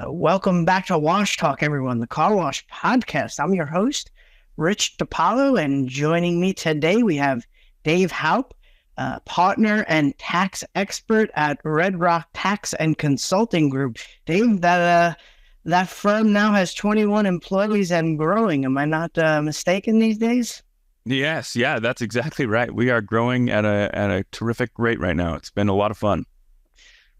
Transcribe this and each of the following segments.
Welcome back to Wash Talk, everyone, the Car Wash Podcast. I'm your host, Rich DiPaolo, and joining me today we have Dave Haupt, partner and tax expert at Red Rock Tax and Consulting Group. Dave, that firm now has 21 employees and growing. Am I not mistaken these days? Yes, yeah, that's exactly right. We are growing at a terrific rate right now. It's been a lot of fun.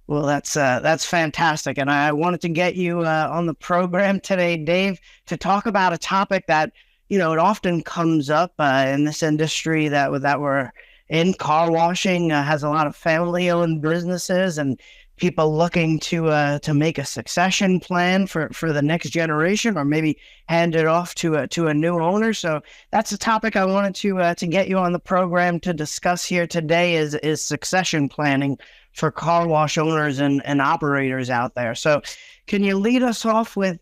Well, that's fantastic. And I wanted to get you on the program today, Dave, to talk about a topic that, it often comes up in this industry that we're in. Car washing has a lot of family-owned businesses and people looking to make a succession plan for the next generation, or maybe hand it off to a new owner. So that's a topic I wanted to get you on the program to discuss here today is succession planning for car wash owners and operators out there. So can you lead us off with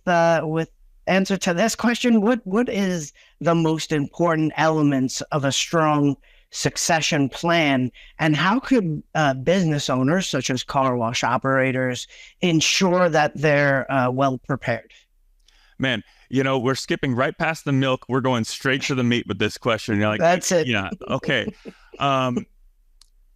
answer to this question? What is the most important elements of a strong succession plan, and how could business owners such as car wash operators ensure that they're well prepared? Man, we're skipping right past the milk. We're going straight to the meat with this question. You're like, that's it. Yeah. Okay.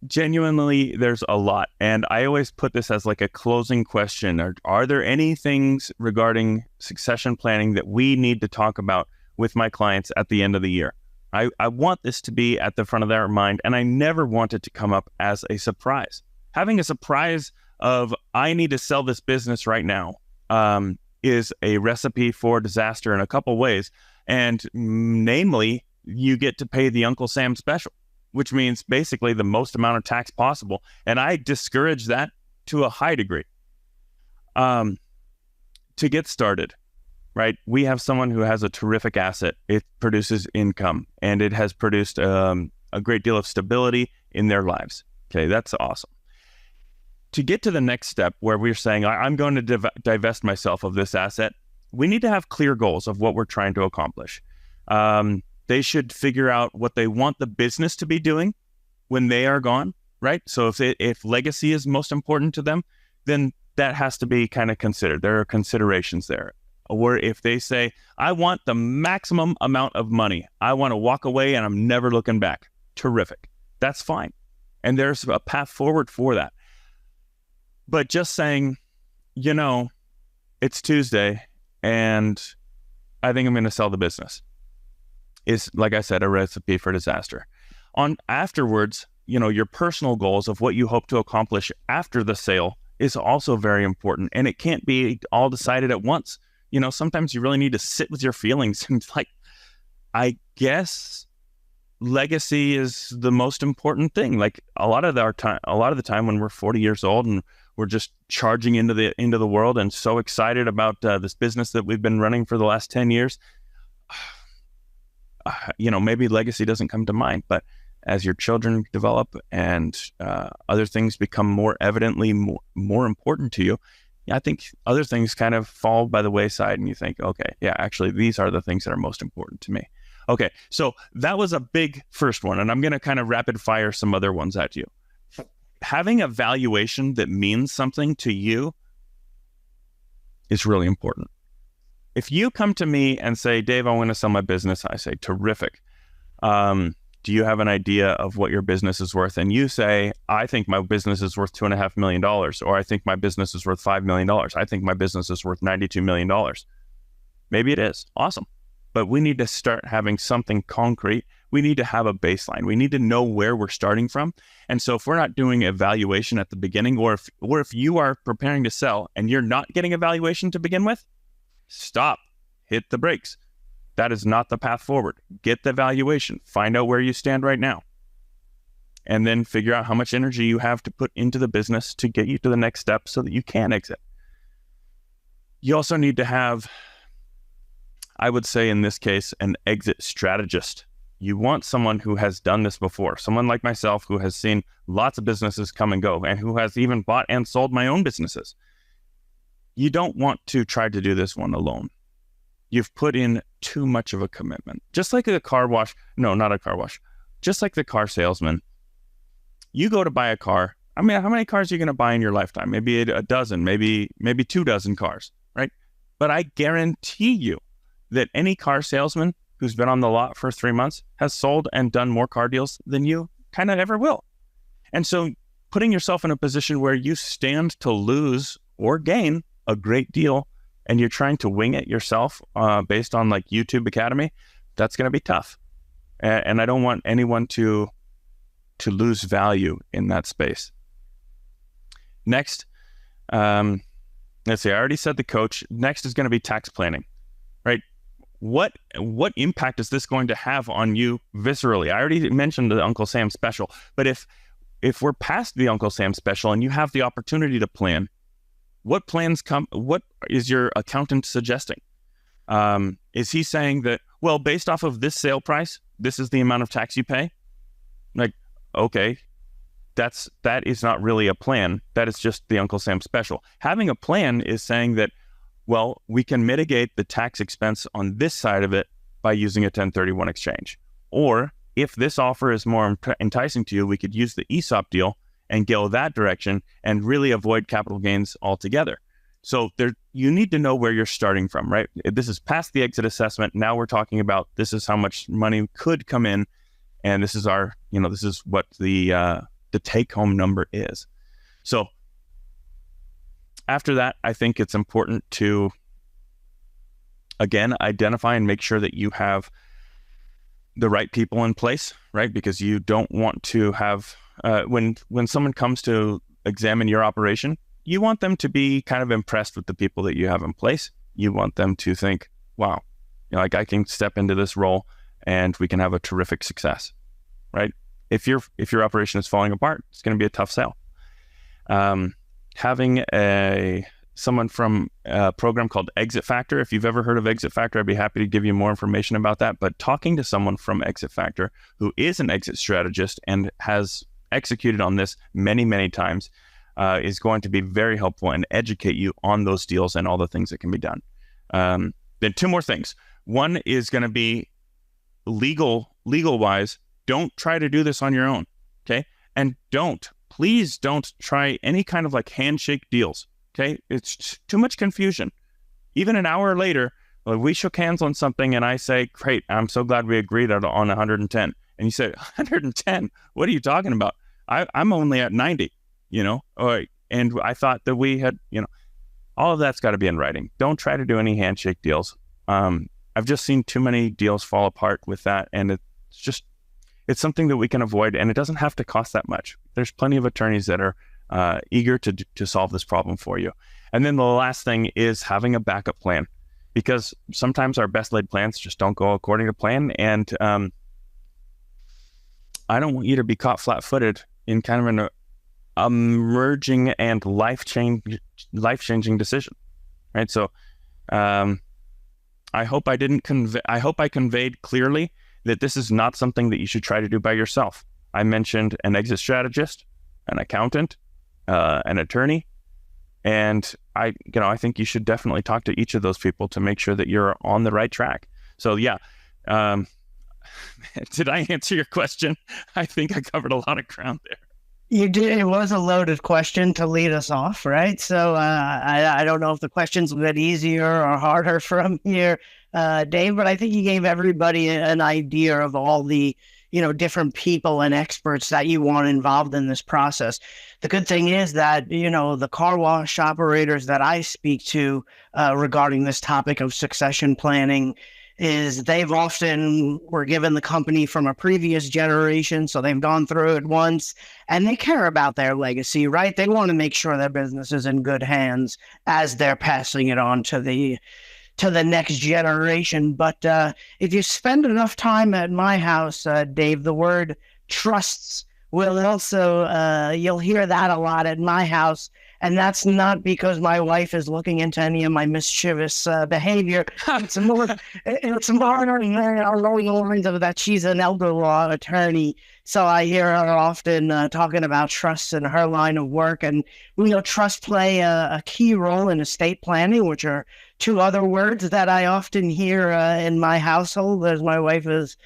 Genuinely, there's a lot. And I always put this as like a closing question. Are there any things regarding succession planning that we need to talk about with my clients at the end of the year? I want this to be at the front of their mind, and I never want it to come up as a surprise. Having a surprise of, I need to sell this business right now, is a recipe for disaster in a couple ways. And namely, you get to pay the Uncle Sam special, which means basically the most amount of tax possible. And I discourage that to a high degree. To get started, right? We have someone who has a terrific asset. It produces income, and it has produced a great deal of stability in their lives. Okay, that's awesome. To get to the next step where we're saying, I'm going to divest myself of this asset, we need to have clear goals of what we're trying to accomplish. They should figure out what they want the business to be doing when they are gone, right? So if legacy is most important to them, then that has to be kind of considered. There are considerations there. Or if they say, I want the maximum amount of money, I want to walk away and I'm never looking back. Terrific. That's fine. And there's a path forward for that. But just saying, it's Tuesday and I think I'm going to sell the business is, like I said, a recipe for disaster. Afterwards, your personal goals of what you hope to accomplish after the sale is also very important. And it can't be all decided at once. Sometimes you really need to sit with your feelings and I guess legacy is the most important thing. Like a lot of the time when we're 40 years old and we're just charging into the world and so excited about this business that we've been running for the last 10 years, maybe legacy doesn't come to mind. But as your children develop and other things become more evidently more important to you, I think other things kind of fall by the wayside and you think, okay, yeah, actually, these are the things that are most important to me. Okay, so that was a big first one, and I'm going to kind of rapid fire some other ones at you. Having a valuation that means something to you is really important. If you come to me and say, Dave, I want to sell my business, I say, terrific. Do you have an idea of what your business is worth? And you say, I think my business is worth $2.5 million, or I think my business is worth $5 million. I think my business is worth $92 million. Maybe it is. Awesome. But we need to start having something concrete. We need to have a baseline. We need to know where we're starting from. And so if we're not doing a valuation at the beginning, or if you are preparing to sell and you're not getting a valuation to begin with, stop, hit the brakes. That is not the path forward. Get the valuation, find out where you stand right now, and then figure out how much energy you have to put into the business to get you to the next step so that you can exit. You also need to have, I would say in this case, an exit strategist. You want someone who has done this before, someone like myself who has seen lots of businesses come and go and who has even bought and sold my own businesses. You don't want to try to do this one alone. You've put in too much of a commitment. Just like the car wash, no, not a car wash, just like the car salesman, you go to buy a car. I mean, how many cars are you going to buy in your lifetime? Maybe a dozen, maybe 24 cars, right? But I guarantee you that any car salesman who's been on the lot for 3 months has sold and done more car deals than you kind of ever will. And so putting yourself in a position where you stand to lose or gain a great deal and you're trying to wing it yourself based on like YouTube Academy, that's going to be tough. And I don't want anyone to lose value in that space. Next, let's see, I already said the coach. Next is going to be tax planning, right? What impact is this going to have on you viscerally? I already mentioned the Uncle Sam special, but if we're past the Uncle Sam special and you have the opportunity to plan, what is your accountant suggesting? Is he saying that, well, based off of this sale price, this is the amount of tax you pay? Like, okay, that is not really a plan. That is just the Uncle Sam special. Having a plan is saying that, well, we can mitigate the tax expense on this side of it by using a 1031 exchange. Or if this offer is more enticing to you, we could use the ESOP deal and go that direction and really avoid capital gains altogether. So you need to know where you're starting from, right? This is past the exit assessment. Now we're talking about this is how much money could come in, and this is this is what the take-home number is. So after that, I think it's important to, again, identify and make sure that you have the right people in place, right? Because you don't want to have, when someone comes to examine your operation, you want them to be kind of impressed with the people that you have in place. You want them to think, wow, like I can step into this role and we can have a terrific success, right? If your operation is falling apart, it's going to be a tough sale. Having someone from a program called Exit Factor, if you've ever heard of Exit Factor, I'd be happy to give you more information about that. But talking to someone from Exit Factor who is an exit strategist and has executed on this many, many times is going to be very helpful and educate you on those deals and all the things that can be done. Then two more things. One is going to be legal-wise. Don't try to do this on your own, okay? And please don't try any kind of like handshake deals, okay? It's too much confusion. Even an hour later, we shook hands on something and I say, great, I'm so glad we agreed on 110. And you say, 110? What are you talking about? I'm only at 90, and I thought that we had, all of that's got to be in writing. Don't try to do any handshake deals. I've just seen too many deals fall apart with that, and it's something that we can avoid, and it doesn't have to cost that much. There's plenty of attorneys that are eager to solve this problem for you. And then the last thing is having a backup plan, because sometimes our best laid plans just don't go according to plan. And I don't want you to be caught flat-footed in kind of an emerging and life-changing decision, right? So I hope I conveyed clearly that this is not something that you should try to do by yourself. I mentioned an exit strategist, an accountant, an attorney, and I think you should definitely talk to each of those people to make sure that you're on the right track. So yeah, did I answer your question? I think I covered a lot of ground there. You did. It was a loaded question to lead us off, right? So I don't know if the questions will get easier or harder from here, Dave, but I think you gave everybody an idea of all the, different people and experts that you want involved in this process. The good thing is that, the car wash operators that I speak to regarding this topic of succession planning is they've often were given the company from a previous generation, so they've gone through it once, and they care about their legacy, right? They want to make sure their business is in good hands as they're passing it on to the next generation. But if you spend enough time at my house, Dave, the word trusts will also, you'll hear that a lot at my house. And that's not because my wife is looking into any of my mischievous behavior. It's more along the lines of that she's an elder law attorney. So I hear her often talking about trusts in her line of work. And, trusts play a key role in estate planning, which are two other words that I often hear in my household as my wife is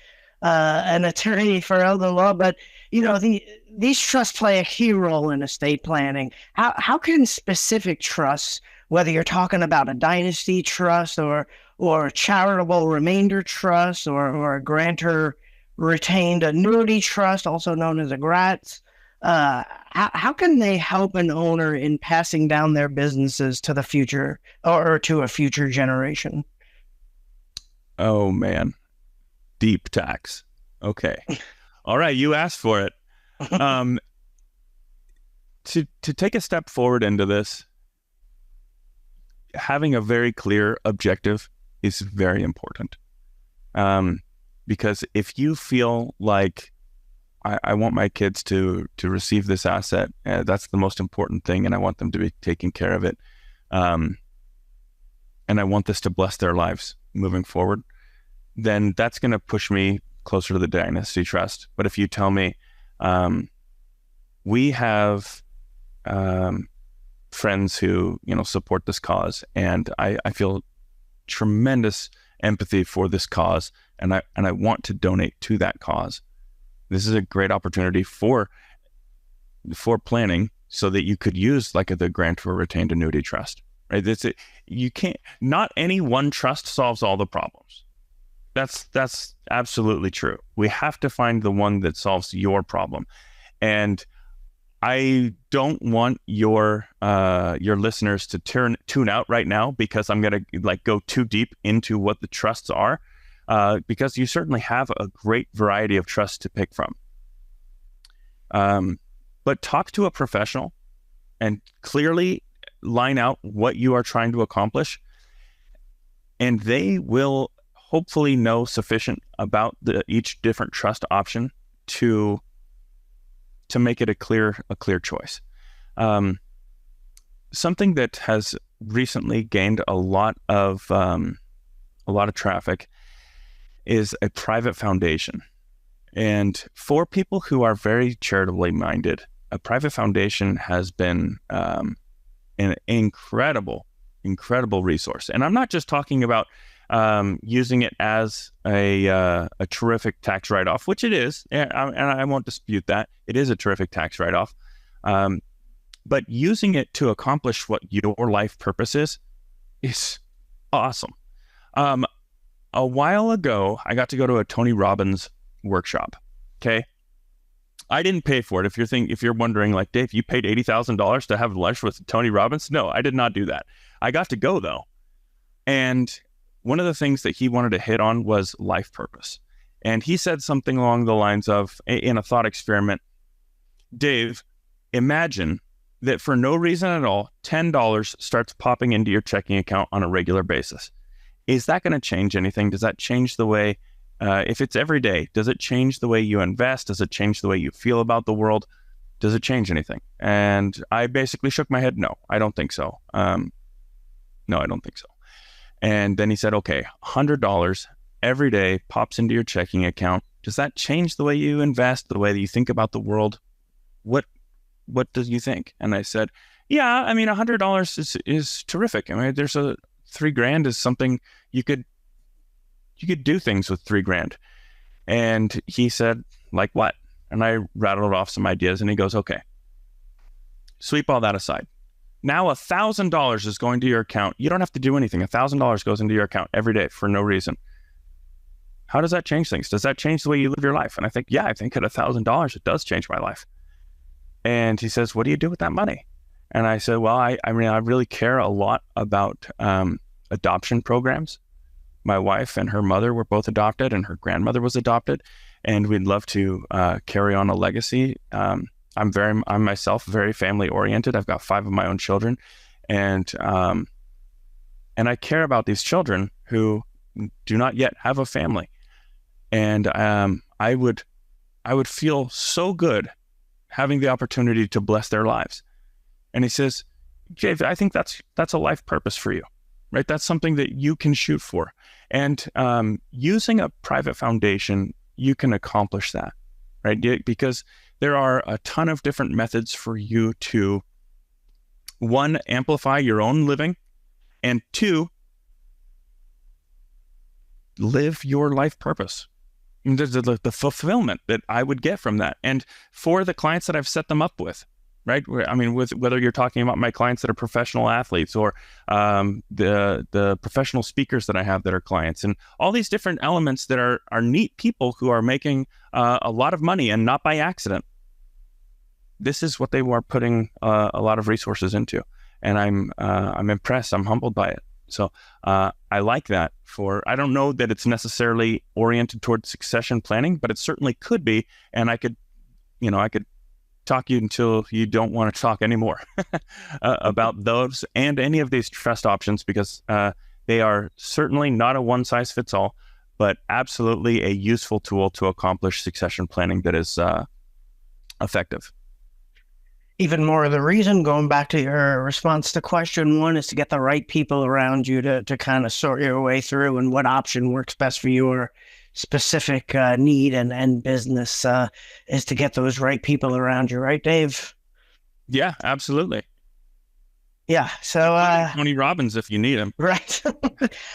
an attorney for elder law, but these trusts play a key role in estate planning. How can specific trusts, whether you're talking about a dynasty trust or charitable remainder trust or a grantor retained annuity trust, also known as a GRATs, how can they help an owner in passing down their businesses to the future or to a future generation? Oh man, deep tax. Okay. All right, you asked for it. To take a step forward into this, having a very clear objective is very important. Because if you feel like I want my kids to receive this asset, that's the most important thing, and I want them to be taking care of it, and I want this to bless their lives moving forward, then that's going to push me closer to the dynasty trust. But if you tell me, we have friends who support this cause, and I feel tremendous empathy for this cause, and I want to donate to that cause. This is a great opportunity for planning, so that you could use like the grantor retained annuity trust, right? You can't. Not any one trust solves all the problems. That's absolutely true. We have to find the one that solves your problem, and I don't want your listeners to tune out right now, because I'm gonna go too deep into what the trusts are, because you certainly have a great variety of trusts to pick from. But talk to a professional and clearly line out what you are trying to accomplish, and they will hopefully know sufficient about each different trust option to make it a clear choice. Something that has recently gained a lot of traffic is a private foundation. And for people who are very charitably minded, a private foundation has been an incredible resource. And I'm not just talking about using it as a terrific tax write-off, which it is, and I won't dispute that. It is a terrific tax write-off. But using it to accomplish what your life purpose is awesome. A while ago, I got to go to a Tony Robbins workshop. Okay. I didn't pay for it. If you're wondering, like, Dave, you paid $80,000 to have lunch with Tony Robbins? No, I did not do that. I got to go though. And one of the things that he wanted to hit on was life purpose. And he said something along the lines of, in a thought experiment, Dave, imagine that for no reason at all, $10 starts popping into your checking account on a regular basis. Is that going to change anything? Does that change the way, if it's every day, does it change the way you invest? Does it change the way you feel about the world? Does it change anything? And I basically shook my head. No, I don't think so. No, I don't think so. And then he said, okay, $100 every day pops into your checking account. Does that change the way you invest, the way that you think about the world? What do you think? And I said, yeah, I mean, $100 is terrific. I mean, there's $3,000 is something you could do things with $3,000. And he said, like what? And I rattled off some ideas, and he goes, okay, sweep all that aside. Now $1,000 is going to your account. You don't have to do anything. $1,000 goes into your account every day for no reason. How does that change things? Does that change the way you live your life? And I think, yeah, I think at $1,000, it does change my life. And he says, what do you do with that money? And I said, well, I really care a lot about adoption programs. My wife and her mother were both adopted, and her grandmother was adopted. And we'd love to carry on a legacy. I'm myself very family oriented. I've got 5 of my own children, and I care about these children who do not yet have a family. And I would feel so good having the opportunity to bless their lives. And he says, Dave, I think that's a life purpose for you, right? That's something that you can shoot for. And using a private foundation, you can accomplish that, right? Because there are a ton of different methods for you to, 1, amplify your own living, and 2, live your life purpose. the fulfillment that I would get from that. And for the clients that I've set them up with, right? I mean, with whether you're talking about my clients that are professional athletes or the professional speakers that I have that are clients, and all these different elements that are neat people who are making a lot of money and not by accident. This is what they were putting a lot of resources into, and I'm impressed. I'm humbled by it. So I like that. I don't know that it's necessarily oriented towards succession planning, but it certainly could be. And I could talk you until you don't want to talk anymore about those and any of these trust options, because they are certainly not a one size fits all, but absolutely a useful tool to accomplish succession planning that is effective. Even more of the reason, going back to your response to question one, is to get the right people around you to kind of sort your way through and what option works best for your specific need and business, is to get those right people around you, right, Dave? Yeah, absolutely. Yeah. So Tony Robbins, if you need him. Right.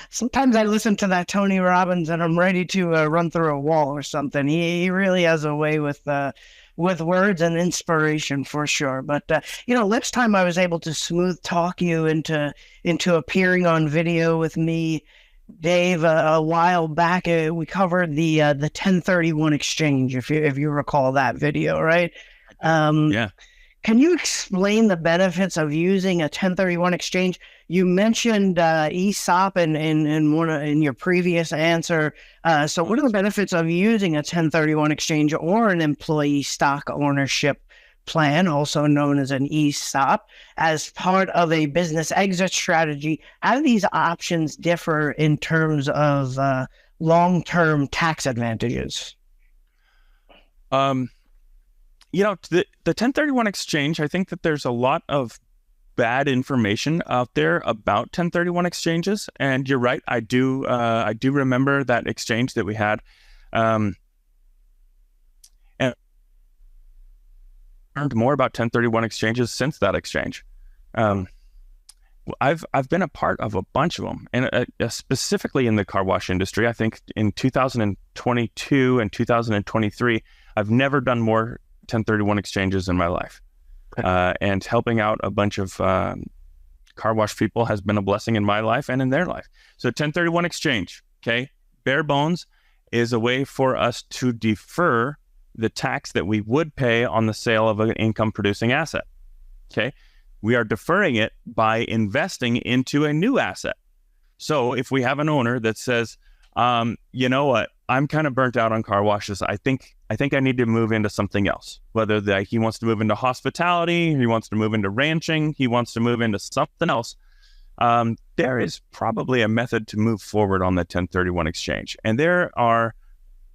Sometimes I listen to that Tony Robbins and I'm ready to run through a wall or something. He really has a way with words and inspiration for sure. But, last time I was able to smooth talk you into appearing on video with me, Dave, a while back. We covered the 1031 exchange, if you recall that video, right? Yeah. Can you explain the benefits of using a 1031 exchange? You mentioned ESOP in your previous answer. So what are the benefits of using a 1031 exchange or an employee stock ownership plan, also known as an ESOP, as part of a business exit strategy? How do these options differ in terms of long-term tax advantages? The 1031 exchange, I think that there's a lot of bad information out there about 1031 exchanges. And you're right, I do remember that exchange that we had. And learned more about 1031 exchanges since that exchange. I've been a part of a bunch of them, and specifically in the car wash industry. I think in 2022 and 2023, I've never done more 1031 exchanges in my life. And helping out a bunch of car wash people has been a blessing in my life and in their life. So 1031 exchange, okay, bare bones, is a way for us to defer the tax that we would pay on the sale of an income producing asset. Okay. We are deferring it by investing into a new asset. So if we have an owner that says, you know what, I'm kind of burnt out on car washes. I think I need to move into something else, whether he wants to move into hospitality, he wants to move into ranching, he wants to move into something else. There is probably a method to move forward on the 1031 exchange. And there are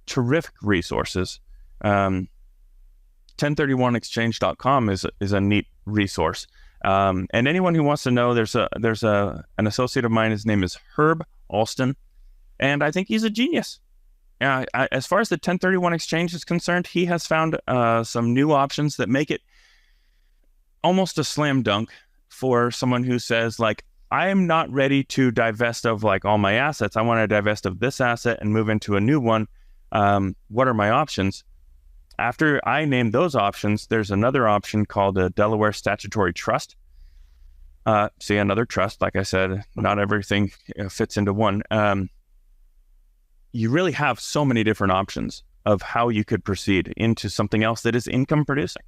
terrific resources. 1031exchange.com is a neat resource. And anyone who wants to know, there's an associate of mine. His name is Herb Alston, and I think he's a genius. As far as the 1031 exchange is concerned, he has found some new options that make it almost a slam dunk for someone who says, like, I am not ready to divest of like all my assets. I want to divest of this asset and move into a new one. What are my options? After I name those options, there's another option called a Delaware Statutory Trust. See, another trust. Like I said, not everything fits into one. You really have so many different options of how you could proceed into something else that is income producing.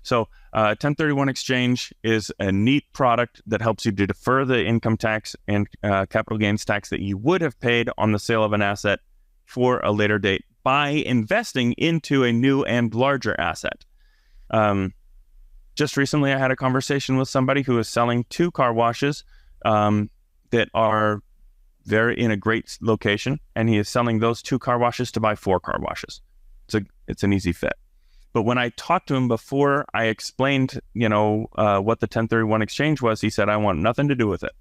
So 1031 exchange is a neat product that helps you to defer the income tax and capital gains tax that you would have paid on the sale of an asset for a later date by investing into a new and larger asset. Just recently, I had a conversation with somebody who is selling 2 car washes that are in a great location, and he is selling those 2 car washes to buy 4 car washes. It's an easy fit. But when I talked to him before I explained, what the 1031 exchange was, he said, I want nothing to do with it.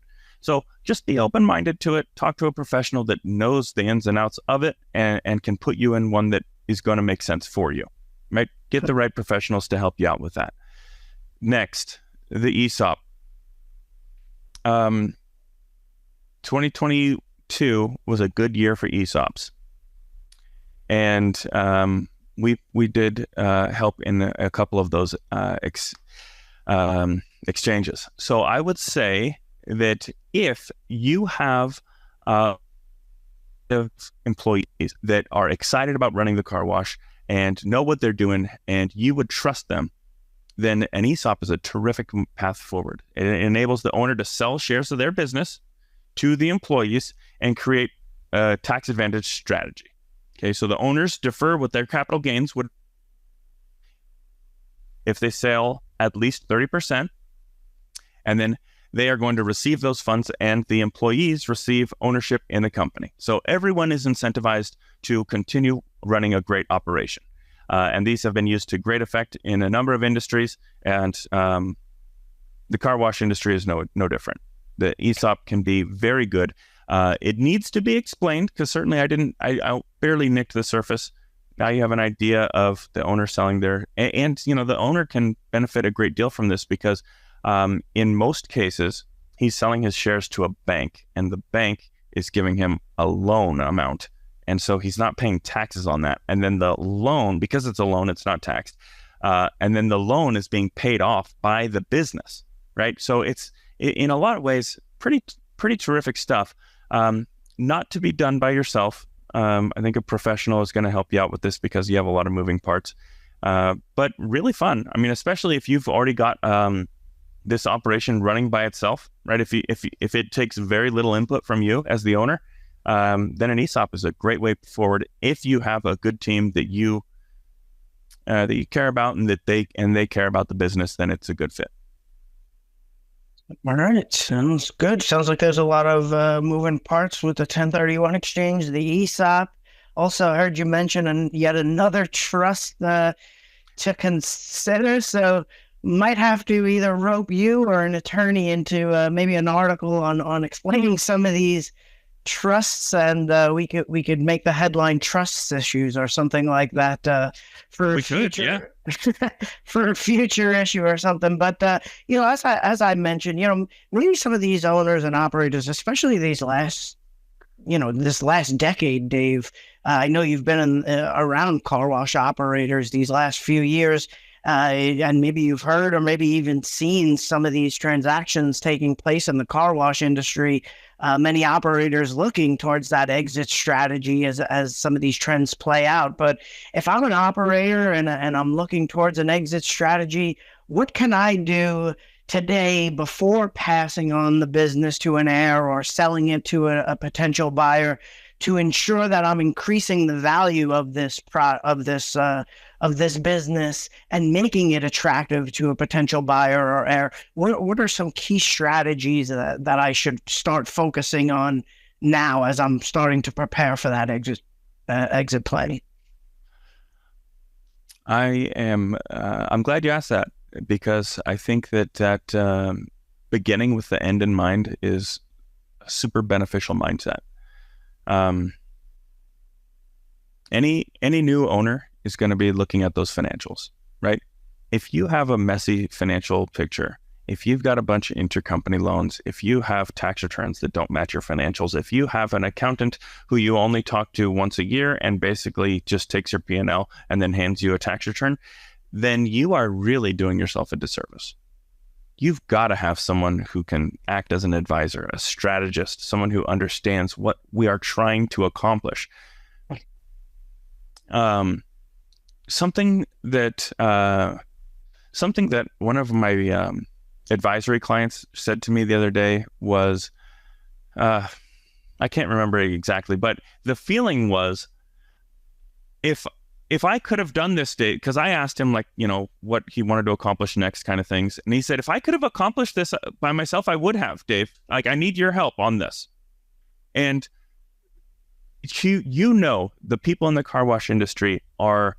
So just be open-minded to it. Talk to a professional that knows the ins and outs of it and can put you in one that is going to make sense for you. Right? Get the right professionals to help you out with that. Next, the ESOP. 2022 was a good year for ESOPs. And we did help in a couple of those exchanges. So I would say that if you have employees that are excited about running the car wash and know what they're doing, and you would trust them, then an ESOP is a terrific path forward. It enables the owner to sell shares of their business to the employees and create a tax advantage strategy. Okay, so the owners defer what their capital gains would if they sell at least 30%, and then they are going to receive those funds, and the employees receive ownership in the company. So everyone is incentivized to continue running a great operation. And these have been used to great effect in a number of industries, and the car wash industry is no different. The ESOP can be very good. It needs to be explained, because certainly I barely nicked the surface. Now you have an idea of the owner selling their, and the owner can benefit a great deal from this, because in most cases, he's selling his shares to a bank, and the bank is giving him a loan amount. And so he's not paying taxes on that. And then the loan, because it's a loan, it's not taxed. And then the loan is being paid off by the business, right? So it's, in a lot of ways, pretty terrific stuff. Not to be done by yourself. I think a professional is going to help you out with this, because you have a lot of moving parts. But really fun. I mean, especially if you've already got this operation running by itself, right? If it takes very little input from you as the owner, then an ESOP is a great way forward. If you have a good team that you care about, and that they care about the business, then it's a good fit. All right, sounds good. Sounds like there's a lot of moving parts with the 1031 exchange, the ESOP. Also, I heard you mention yet another trust to consider. So might have to either rope you or an attorney into maybe an article on explaining some of these trusts, and we could make the headline "Trusts Issues" or something like that for a future for a future issue or something. But as I mentioned, maybe some of these owners and operators, especially these this last decade, Dave. I know you've been around car wash operators these last few years. And maybe you've heard or maybe even seen some of these transactions taking place in the car wash industry. Many operators looking towards that exit strategy as some of these trends play out. But if I'm an operator and I'm looking towards an exit strategy, what can I do today before passing on the business to an heir or selling it to a potential buyer to ensure that I'm increasing the value of this business and making it attractive to a potential buyer or heir? What are some key strategies that I should start focusing on now as I'm starting to prepare for that exit plan? I'm glad you asked that, because I think that beginning with the end in mind is a super beneficial mindset. Any new owner is going to be looking at those financials, right? If you have a messy financial picture, if you've got a bunch of intercompany loans, if you have tax returns that don't match your financials, if you have an accountant who you only talk to once a year and basically just takes your P&L and then hands you a tax return, then you are really doing yourself a disservice. You've got to have someone who can act as an advisor, a strategist, someone who understands what we are trying to accomplish. Something that one of my advisory clients said to me the other day was, I can't remember exactly, but the feeling was, if I could have done this, Dave, because I asked him what he wanted to accomplish next kind of things. And he said, if I could have accomplished this by myself, I would have, Dave. I need your help on this. And the people in the car wash industry are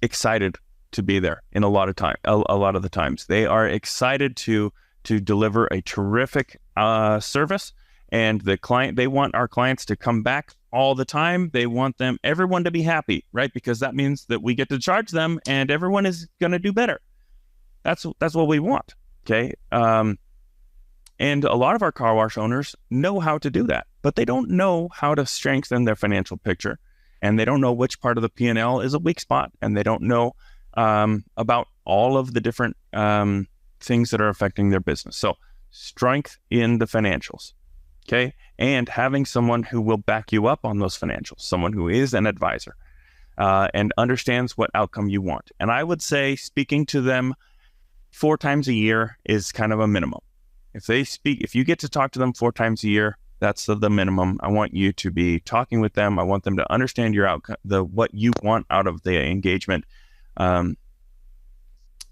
excited to be there in a lot of the times. They are excited to deliver a terrific service. And they want our clients to come back all the time. They want everyone to be happy, right? Because that means that we get to charge them and everyone is going to do better. That's what we want. Okay. And a lot of our car wash owners know how to do that, but they don't know how to strengthen their financial picture. and they don't know which part of the P&L is a weak spot, and they don't know about all of the different things that are affecting their business. So strength in the financials, okay? And having someone who will back you up on those financials, someone who is an advisor and understands what outcome you want. And I would say speaking to them 4 times a year is kind of a minimum. If you get to talk to them 4 times a year, that's the minimum. I want you to be talking with them. I want them to understand your outcome, what you want out of the engagement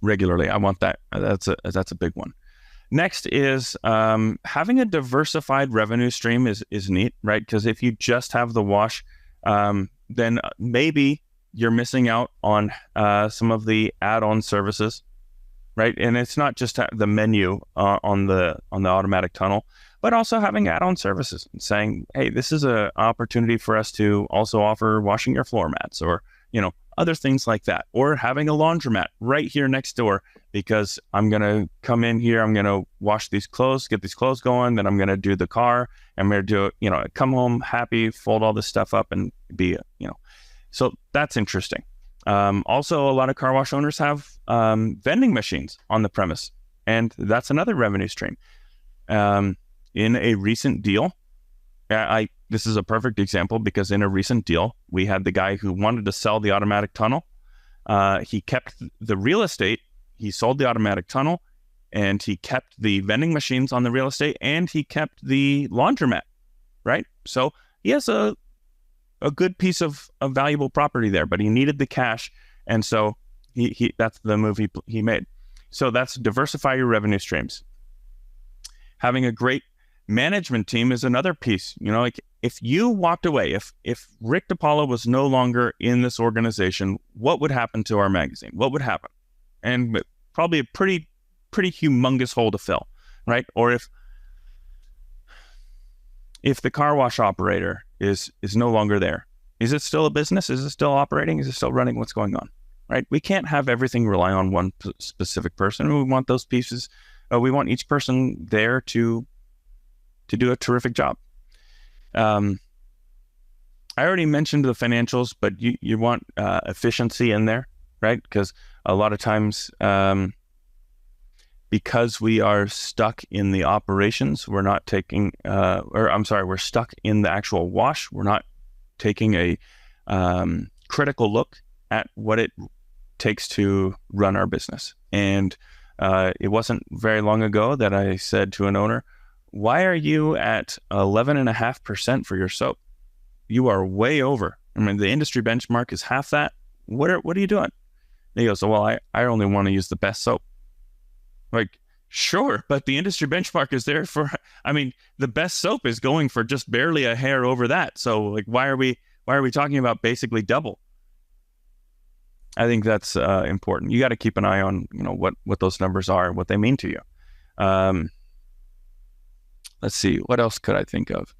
regularly. I want that. That's a big one. Next is having a diversified revenue stream is neat, right? Because if you just have the wash, then maybe you're missing out on some of the add-on services, right? And it's not just the menu on the automatic tunnel, but also having add-on services and saying, hey, this is an opportunity for us to also offer washing your floor mats, or other things like that, or having a laundromat right here next door, because I'm going to come in here, I'm going to wash these clothes, get these clothes going, then I'm going to do the car, I'm going to do come home happy, fold all this stuff up and be, so that's interesting. Also, a lot of car wash owners have vending machines on the premise, and that's another revenue stream. In a recent deal, this is a perfect example, because in a recent deal, we had the guy who wanted to sell the automatic tunnel. He kept the real estate, he sold the automatic tunnel, and he kept the vending machines on the real estate, and he kept the laundromat, right? So he has a good piece of valuable property there, but he needed the cash. And so he that's the move he made. So that's diversify your revenue streams. Having a great management team is another piece. Like if you walked away, if Rick DiPaolo was no longer in this organization, what would happen to our magazine? What would happen? And probably a pretty humongous hole to fill, right? Or if the car wash operator is no longer there, is it still a business? Is it still operating? Is it still running? What's going on, right? We can't have everything rely on one specific person. We want those pieces. We want each person there to do a terrific job. I already mentioned the financials, but you want efficiency in there, right? Because a lot of times, because we are stuck in the operations, we're not taking, we're stuck in the actual wash. We're not taking a critical look at what it takes to run our business. And it wasn't very long ago that I said to an owner, why are you at 11.5% for your soap? You are way over. I mean, the industry benchmark is half that. What are you doing? And he goes, well, I only want to use the best soap. Like, sure, but the industry benchmark is there for, the best soap is going for just barely a hair over that. So like, why are we talking about basically double? I think that's important. You got to keep an eye on, what those numbers are, what they mean to you. Let's see, what else could I think of?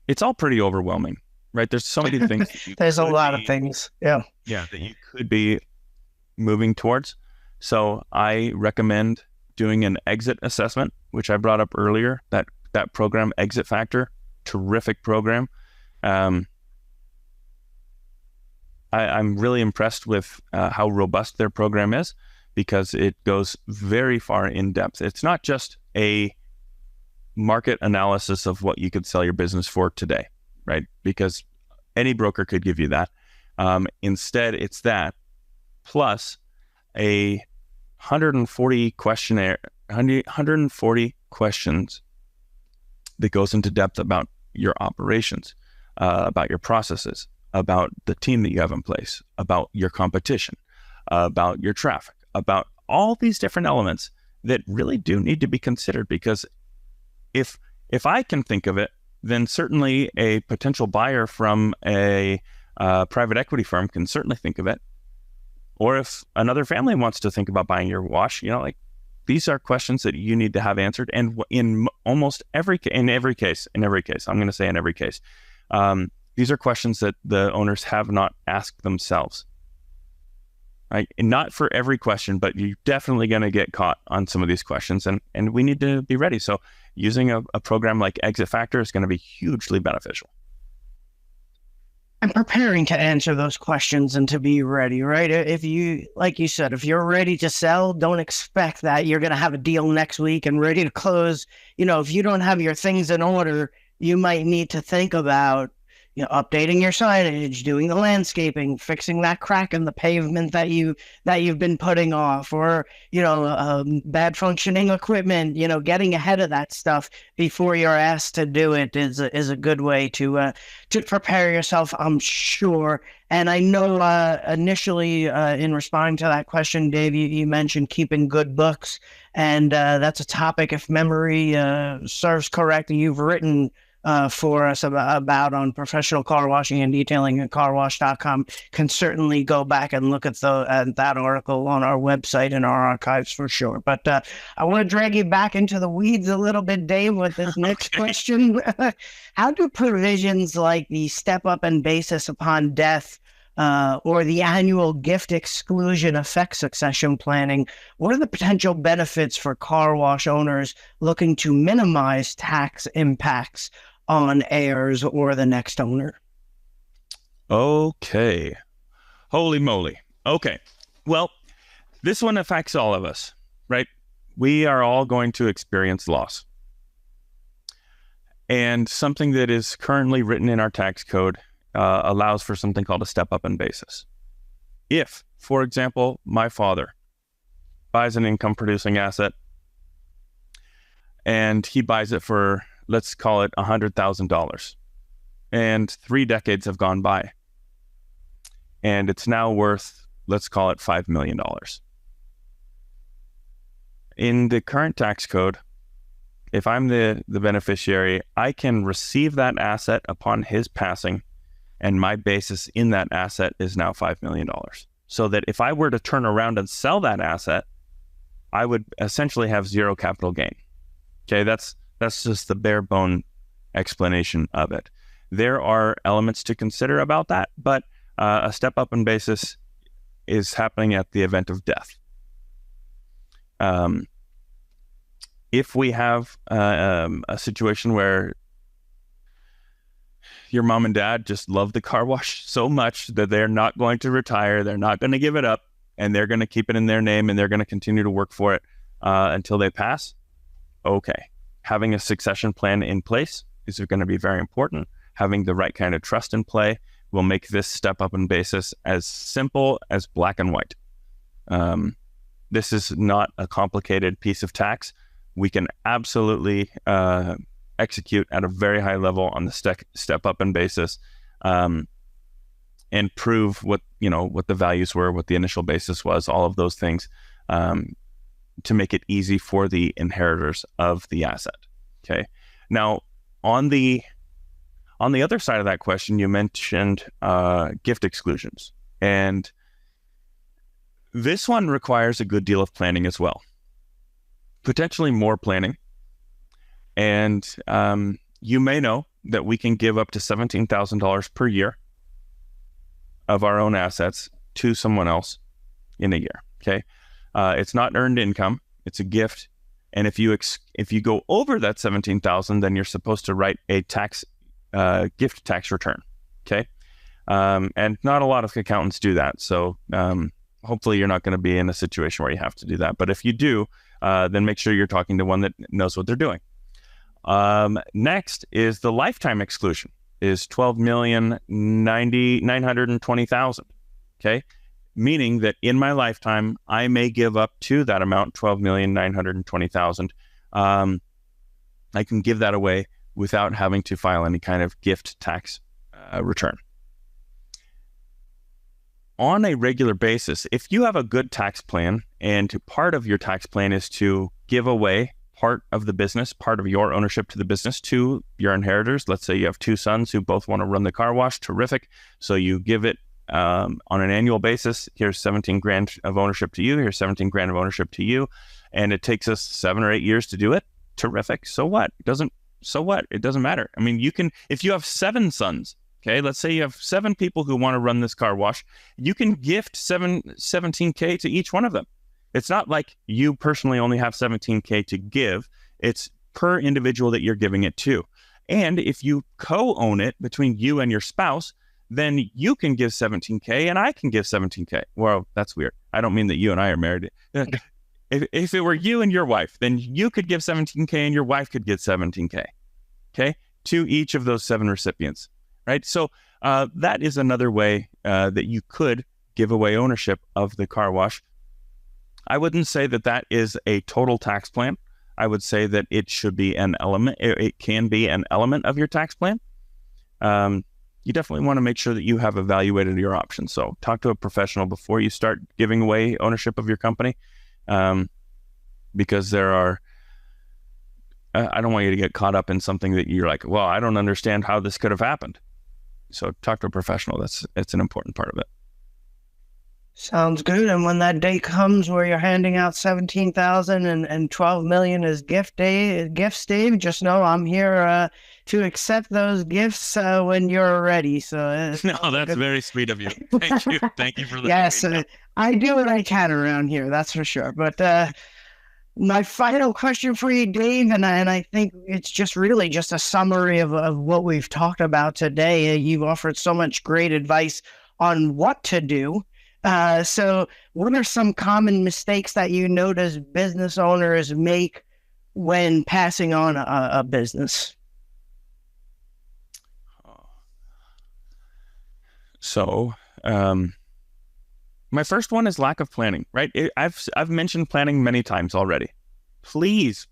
It's all pretty overwhelming, right? There's so many things. There's a lot of things. Yeah, that you could be moving towards. So I recommend doing an exit assessment, which I brought up earlier. That program, Exit Factor, terrific program. I'm really impressed with how robust their program is, because it goes very far in depth. It's not just a market analysis of what you could sell your business for today, right? Because any broker could give you that. Instead, it's that plus a 140 questionnaire, 140 questions that goes into depth about your operations, about your processes, about the team that you have in place, about your competition, about your traffic, about all these different elements that really do need to be considered. Because if I can think of it, then certainly a potential buyer from a private equity firm can certainly think of it. Or if another family wants to think about buying your wash, these are questions that you need to have answered. And in every case, these are questions that the owners have not asked themselves. Right? And not for every question, but you're definitely going to get caught on some of these questions, and we need to be ready. So using a program like Exit Factor is going to be hugely beneficial. I'm preparing to answer those questions and to be ready, right? If you, like you said, if you're ready to sell, don't expect that you're going to have a deal next week and ready to close. If you don't have your things in order, you might need to think about, updating your signage, doing the landscaping, fixing that crack in the pavement that you've been putting off, or bad functioning equipment. Getting ahead of that stuff before you're asked to do it is a good way to prepare yourself, I'm sure. And I know initially in responding to that question, Dave, you mentioned keeping good books, and that's a topic, if memory serves correct, you've written for us about on professional car washing and detailing at carwash.com. Can certainly go back and look at that article on our website and our archives for sure. But I want to drag you back into the weeds a little bit, Dave, with this next question. How do provisions like the step up in basis upon death or the annual gift exclusion affect succession planning? What are the potential benefits for car wash owners looking to minimize tax impacts on heirs or the next owner? Okay. Holy moly. Okay. Well, this one affects all of us, right? We are all going to experience loss. And something that is currently written in our tax code allows for something called a step up in basis. If, for example, my father buys an income producing asset and he buys it for, let's call it $100,000, and 3 decades have gone by, and it's now worth, let's call it $5 million. In the current tax code, if I'm the beneficiary, I can receive that asset upon his passing, and my basis in that asset is now $5 million. So that if I were to turn around and sell that asset, I would essentially have zero capital gain. Okay, that's just the bare bone explanation of it. There are elements to consider about that, but a step up in basis is happening at the event of death. If we have a situation where your mom and dad just love the car wash so much that they're not going to retire, they're not going to give it up, and they're going to keep it in their name, and they're going to continue to work for it until they pass, okay. Having a succession plan in place is going to be very important. Having the right kind of trust in play will make this step up in basis as simple as black and white. This is not a complicated piece of tax. We can absolutely execute at a very high level on the step up in basis and prove what the values were, what the initial basis was, all of those things, to make it easy for the inheritors of the asset. Okay. Now, on the other side of that question, you mentioned gift exclusions, and this one requires a good deal of planning as well, potentially more planning. And you may know that we can give up to $17,000 per year of our own assets to someone else in a year. Okay. It's not earned income; it's a gift. And if you go over that $17,000, then you're supposed to write a gift tax return. Okay, and not a lot of accountants do that. So hopefully you're not going to be in a situation where you have to do that. But if you do, then make sure you're talking to one that knows what they're doing. Next is the lifetime exclusion, is $12,920,000. Okay. Meaning that in my lifetime, I may give up to that amount, $12,920,000. I can give that away without having to file any kind of gift tax return. On a regular basis, if you have a good tax plan, and part of your tax plan is to give away part of the business, part of your ownership to the business to your inheritors. Let's say you have 2 sons who both want to run the car wash. Terrific. So you give it on an annual basis. Here's 17 grand of ownership to you. Here's 17 grand of ownership to you. And it takes us 7 or 8 years to do it. Terrific. So what? So what? It doesn't matter. I mean, you can, if you have 7 sons, okay, let's say you have 7 people who want to run this car wash, you can gift $17K to each one of them. It's not like you personally only have $17K to give. It's per individual that you're giving it to. And if you co-own it between you and your spouse, then you can give 17K and I can give 17K. Well, that's weird. I don't mean that you and I are married. If it were you and your wife, then you could give 17K and your wife could give 17K, okay, to each of those 7 recipients, right? So that is another way that you could give away ownership of the car wash. I wouldn't say that that is a total tax plan. I would say that it should be an element. It can be an element of your tax plan. You definitely want to make sure that you have evaluated your options. So talk to a professional before you start giving away ownership of your company, because there are, I don't want you to get caught up in something that you're like, well, I don't understand how this could have happened. So talk to a professional. It's an important part of it. Sounds good. And when that day comes where you're handing out 17,000 and 12 million as gifts, Dave, just know I'm here to accept those gifts when you're ready. So no, that's very sweet of you. Thank you. Thank you for that. Yes, I do what I can around here. That's for sure. But my final question for you, Dave, and I think it's just really just a summary of what we've talked about today. You've offered so much great advice on what to do. So what are some common mistakes that you notice business owners make when passing on a business? So, my first one is lack of planning, right? I've mentioned planning many times already. Please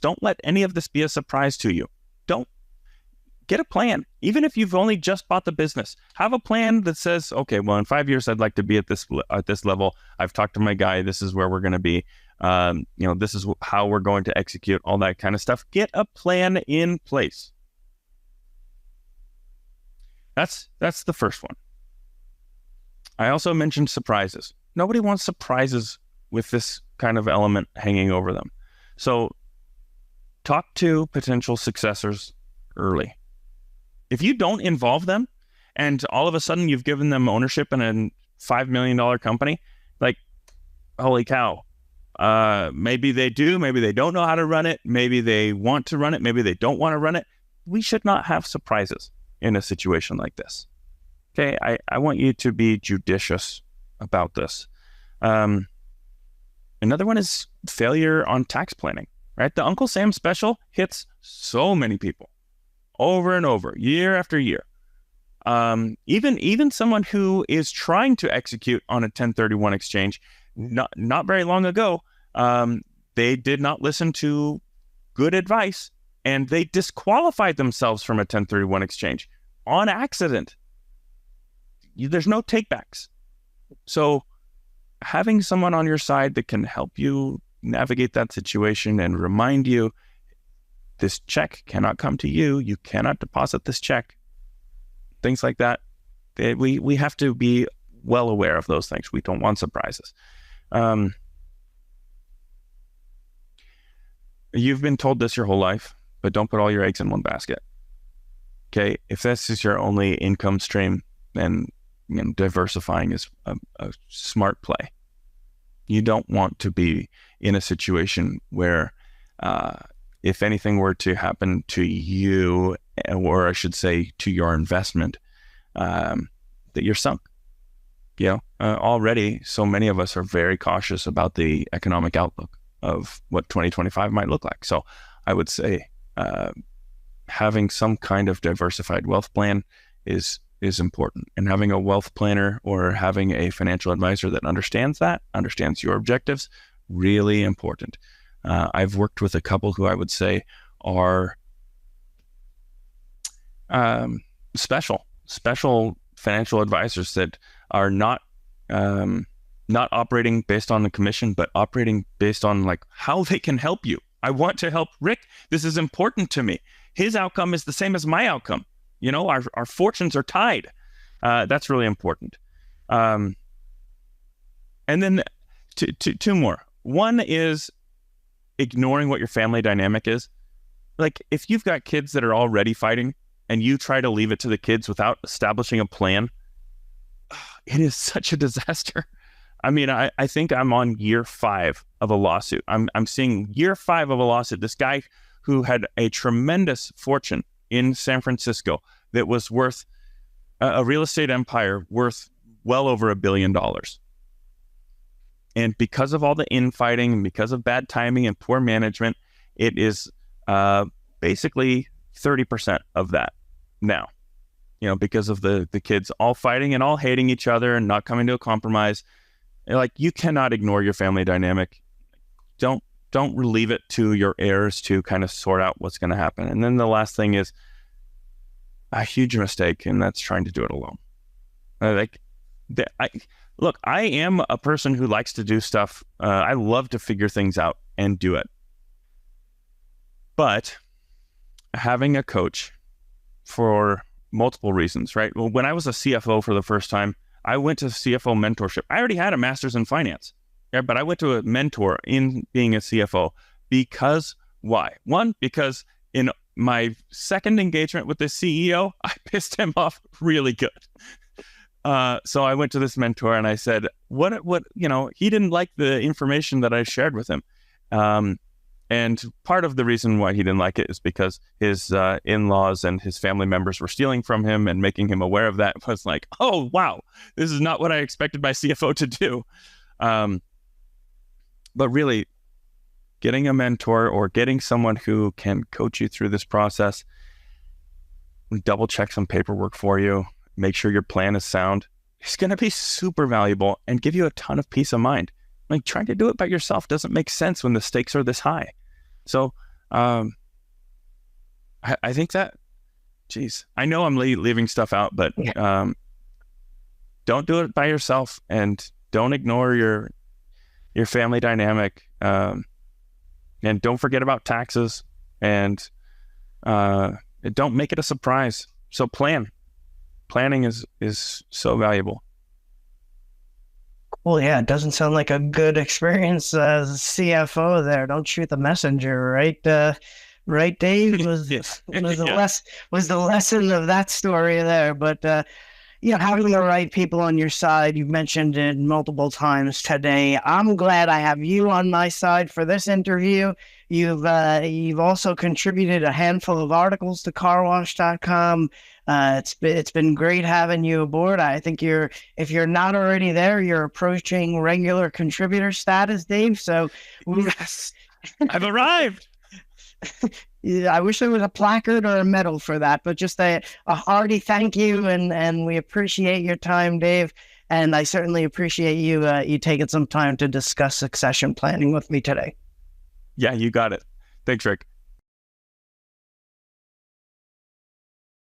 don't let any of this be a surprise to you. Don't. Get a plan. Even if you've only just bought the business, have a plan that says, okay, well, in 5 years, I'd like to be at this level. I've talked to my guy. This is where we're going to be. This is how we're going to execute all that kind of stuff. Get a plan in place. That's the first one. I also mentioned surprises. Nobody wants surprises with this kind of element hanging over them. So talk to potential successors early. If you don't involve them and all of a sudden you've given them ownership in a $5 million company, like, holy cow, maybe they do, maybe they don't know how to run it, maybe they want to run it, maybe they don't want to run it. We should not have surprises in a situation like this. Okay, I want you to be judicious about this. Another one is failure on tax planning, right? The Uncle Sam special hits so many people. Over and over, year after year. Even someone who is trying to execute on a 1031 exchange, not very long ago, they did not listen to good advice and they disqualified themselves from a 1031 exchange on accident. There's no takebacks. So having someone on your side that can help you navigate that situation and remind you, this check cannot come to you. You cannot deposit this check. Things like that. We have to be well aware of those things. We don't want surprises. You've been told this your whole life, but don't put all your eggs in one basket. Okay, if this is your only income stream, then diversifying is a smart play. You don't want to be in a situation where if anything were to happen to you, or I should say to your investment, that you're sunk. Already so many of us are very cautious about the economic outlook of what 2025 might look like. So I would say having some kind of diversified wealth plan is important. And having a wealth planner or having a financial advisor that understands your objectives, really important. I've worked with a couple who I would say are special financial advisors that are not operating based on the commission, but operating based on like how they can help you. I want to help Rick. This is important to me. His outcome is the same as my outcome. Our fortunes are tied. That's really important. And then two more. One is ignoring what your family dynamic is. Like if you've got kids that are already fighting and you try to leave it to the kids without establishing a plan, it is such a disaster. I mean, I think I'm on year 5 of a lawsuit. I'm seeing year 5 of a lawsuit. This guy who had a tremendous fortune in San Francisco that was worth a real estate empire worth well over $1 billion. And because of all the infighting, and because of bad timing and poor management, it is basically 30% of that now. Because of the kids all fighting and all hating each other and not coming to a compromise. Like, you cannot ignore your family dynamic. Don't leave it to your heirs to kind of sort out what's going to happen. And then the last thing is a huge mistake, and that's trying to do it alone. I am a person who likes to do stuff. I love to figure things out and do it. But having a coach for multiple reasons, right? Well, when I was a CFO for the first time, I went to CFO mentorship. I already had a master's in finance, but I went to a mentor in being a CFO because why? One, because in my second engagement with the CEO, I pissed him off really good. So I went to this mentor and I said, what, he didn't like the information that I shared with him. And part of the reason why he didn't like it is because his in-laws and his family members were stealing from him, and making him aware of that was like, oh, wow, this is not what I expected my CFO to do. But really, getting a mentor or getting someone who can coach you through this process, double check some paperwork for you, make sure your plan is sound, is going to be super valuable and give you a ton of peace of mind. Like, trying to do it by yourself doesn't make sense when the stakes are this high. So I think that, I know I'm leaving stuff out, but don't do it by yourself, and don't ignore your family dynamic, and don't forget about taxes, and don't make it a surprise. So planning is so valuable. Well, yeah, it doesn't sound like a good experience as a CFO there. Don't shoot the messenger, right? Right, Dave? Was the lesson of that story there. But having the right people on your side, you've mentioned it multiple times today. I'm glad I have you on my side for this interview. You've also contributed a handful of articles to carwash.com. It's been great having you aboard. I think if you're not already there, you're approaching regular contributor status, Dave. So yes, I've arrived. Yeah, I wish there was a placard or a medal for that, but just a hearty thank you, and we appreciate your time, Dave. And I certainly appreciate you taking some time to discuss succession planning with me today. Yeah, you got it. Thanks, Rick.